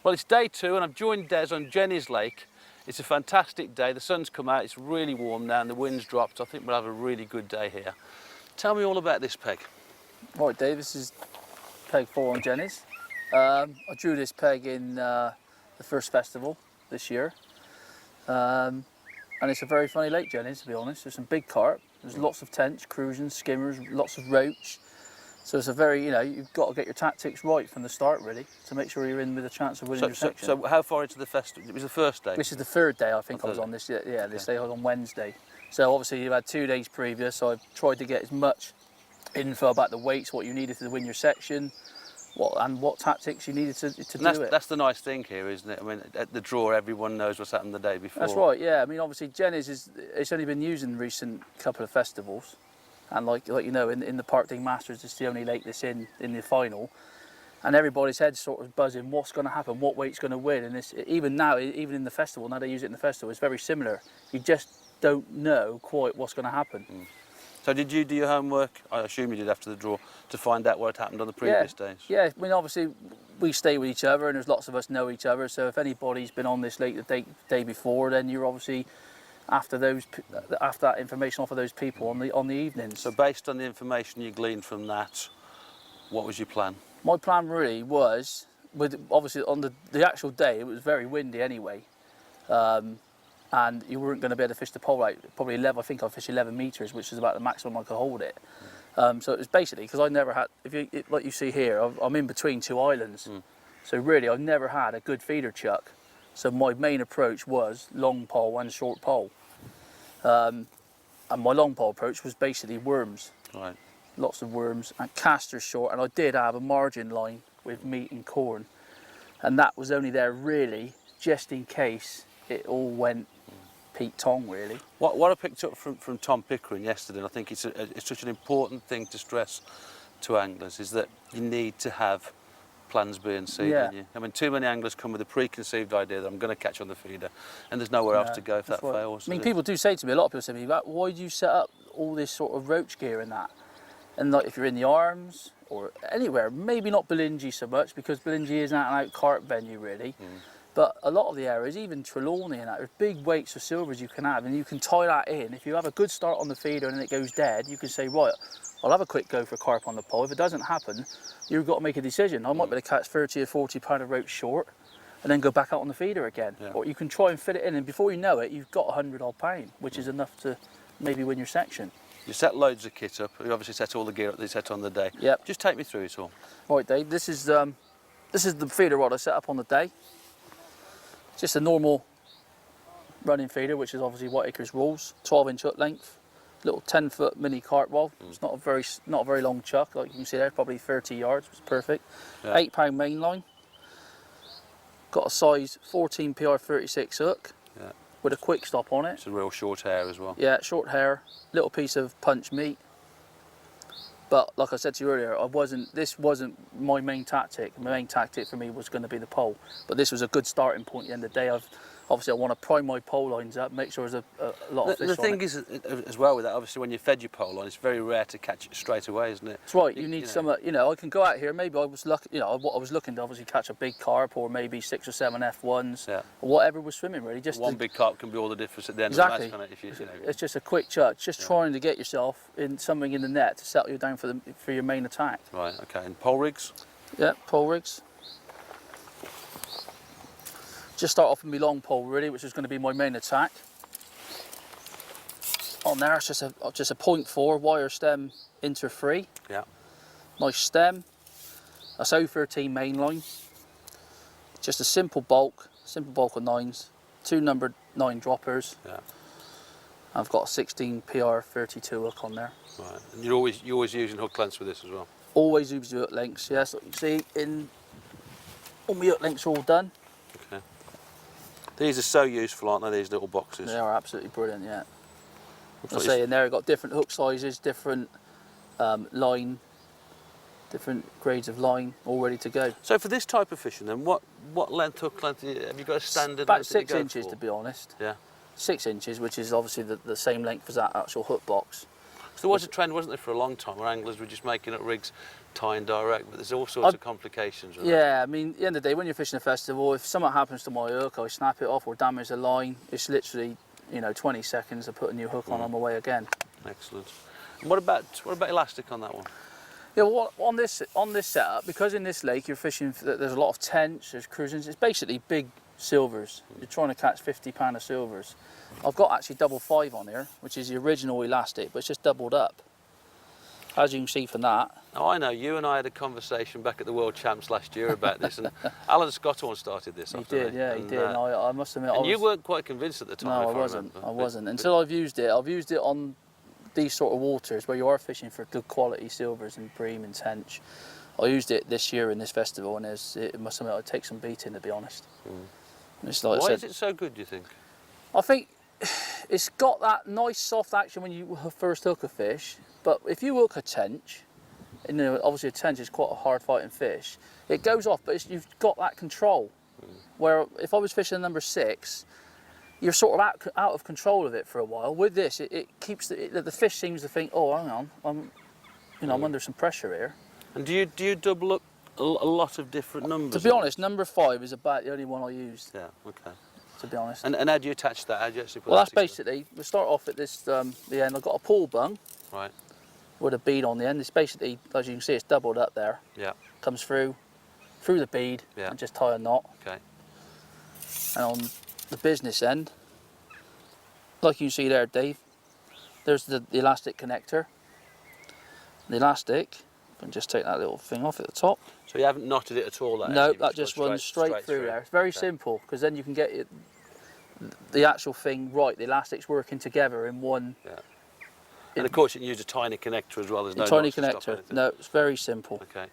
Well, it's day 2 and I've joined Des on Jenny's Lake. It's a fantastic day. The sun's come out, it's really warm now and the wind's dropped. I think we'll have a really good day here. Tell me all about this peg. Right, Dave, this is peg 4 on Jenny's. I drew this peg in the first festival this year. And it's a very funny lake, Jenny's, to be honest. There's some big carp, there's lots of tench, cruising, skimmers, lots of roach. So it's a very, you've got to get your tactics right from the start, really, to make sure you're in with a chance of winning your section. So how far into the festival? It was the first day? This is the 3rd day, I think I was on this. Yeah, this day I was on Wednesday. So obviously you've had 2 days previous, so I've tried to get as much info about the weights, what you needed to win your section, what tactics you needed to do it. That's the nice thing here, isn't it? I mean, at the draw, everyone knows what's happened the day before. That's right, yeah. I mean, obviously Jenny's it's only been used in the recent couple of festivals. And like you know, in the Parkdale Masters, it's the only lake that's in the final, and everybody's head's sort of buzzing. What's going to happen? What weight's going to win? And this, even now, even in the festival, now they use it in the festival, it's very similar. You just don't know quite what's going to happen. So did you do your homework? I assume you did after the draw to find out what had happened on the previous days. Yeah. I mean, obviously we stay with each other, and there's lots of us know each other. So if anybody's been on this lake the day before, then you're obviously after that information off of those people on the evenings. So based on the information you gleaned from that, what was your plan? My plan really was, obviously on the actual day, it was very windy anyway, and you weren't going to be able to fish the pole out. Probably 11. I think I fished 11 meters, which is about the maximum I could hold it. So it was basically because I never had, like you see here, I'm in between 2 islands. So really, I've never had a good feeder chuck. So my main approach was long pole and short pole. And my long pole approach was basically worms. Right. Lots of worms and casters short, and I did have a margin line with meat and corn. And that was only there really just in case it all went Pete Tong, really. What I picked up from Tom Pickering yesterday, and I think it's such an important thing to stress to anglers, is that you need to have plans B and C, don't you? I mean, too many anglers come with a preconceived idea that I'm going to catch on the feeder, and there's nowhere else to go if that fails. I mean, people do say to me, a lot of people say to me, why do you set up all this sort of roach gear and that? And like if you're in the arms or anywhere, maybe not Belingi so much, because Belingi is an out-and-out carp venue, really. But a lot of the areas, even Trelawney and that, there's big weights of silvers you can have, and you can tie that in. If you have a good start on the feeder and then it goes dead, you can say, right, I'll have a quick go for carp on the pole. If it doesn't happen, you've got to make a decision. I might be able to catch 30 or 40 pound of roach short and then go back out on the feeder again. Or you can try and fit it in, and before you know it, you've got 100 odd pound, which is enough to maybe win your section. You set loads of kit up. You obviously set all the gear up that you set on the day. Yep. Just take me through it all. Right, Dave, this is the feeder rod I set up on the day. Just a normal running feeder, which is obviously Whiteacres rules, 12-inch hook length, little 10-foot mini carp rod. It's not a very long chuck, like you can see there, probably 30 yards, which is perfect. 8 pound main line. Got a size 14 PR 36 hook with a quick stop on it. It's a real short hair as well. Yeah, short hair, little piece of punch meat. But like I said to you earlier, this wasn't my main tactic. My main tactic for me was going to be the pole. But this was a good starting point at the end of the day. Obviously I want to prime my pole lines up, make sure there's a lot of fish on it. The thing is, as well with that, obviously when you fed your pole line, it's very rare to catch it straight away, isn't it? That's right, you need some, I can go out here, maybe I was lucky, I was looking to obviously catch a big carp or maybe 6 or 7 F1s, or whatever was swimming really. Just one big carp can be all the difference at the end of the match, can't it? It's just a quick chuck, just trying to get yourself in something in the net to settle you down for your main attack. Right, okay, and pole rigs? Yeah, pole rigs. Just start off with my long pole really, which is going to be my main attack. On there, it's just a 0.4 wire stem inter-free. Yeah. Nice stem. That's 013 main line. Just a simple bulk of 9s, 2 numbered 9 droppers. Yeah. I've got a 16 PR 32 hook on there. Right. And you're always using hook lengths with this as well? Always use the hook lengths. Yes. Like you see, all my hook lengths are all done. Okay. These are so useful, aren't they, these little boxes? They are absolutely brilliant, yeah. I say in there, I've got different hook sizes, different line, different grades of line, all ready to go. So for this type of fishing then, what hook length, have you got a standard about length 6 inches to be honest. Yeah. 6 inches, which is obviously the same length as that actual hook box. So there was a trend, wasn't there, for a long time, where anglers were just making up rigs tying direct, but there's all sorts of complications with that. Yeah, I mean, at the end of the day, when you're fishing a festival, if something happens to my hook, I snap it off or damage the line, it's literally, you know, 20 seconds to put a new hook on my way again. Excellent. And what about elastic on that one? Yeah, well, on this setup, because in this lake you're fishing, there's a lot of tench, there's cruisings, it's basically big silvers. You're trying to catch 50-pounder of silvers. I've got actually 5 on here, which is the original elastic, but it's just doubled up. As you can see from that. Oh, I know. You and I had a conversation back at the World Champs last year about this, and Alan Scotthorne started this. He did, yeah, he did. And I must admit, and you weren't quite convinced at the time. No, I wasn't. Until I've used it. I've used it on these sort of waters where you are fishing for good quality silvers and bream and tench. I used it this year in this festival, and it must admit, I'd take some beating, to be honest. It's like Why is it so good, do you think? I think it's got that nice soft action when you first hook a fish, but if you hook a tench, you know, obviously a tench is quite a hard fighting fish, it goes off, but you've got that control. Where if I was fishing number 6, you're sort of out of control of it for a while. With this, it keeps the fish seems to think, oh, hang on, I'm under some pressure here. And do you double up a lot of different numbers? To be honest, number 5 is about the only one I used. Yeah, okay. To be honest. And how do you attach that? How do you actually put well, that that's basically, we start off at this, the end. I've got a pull bung. Right. With a bead on the end. It's basically, as you can see, it's doubled up there. Yeah. Comes through the bead, and just tie a knot. Okay. And on the business end, like you can see there, Dave, there's the elastic connector. The elastic, I can just take that little thing off at the top. So you haven't knotted it at all? No, that just runs straight through there. It's very simple, because then you can get the actual thing right. The elastic's working together in one. Yeah. And of course you can use a tiny connector as well. There's no tiny knots to stop connector. anything. No, it's very simple. Okay.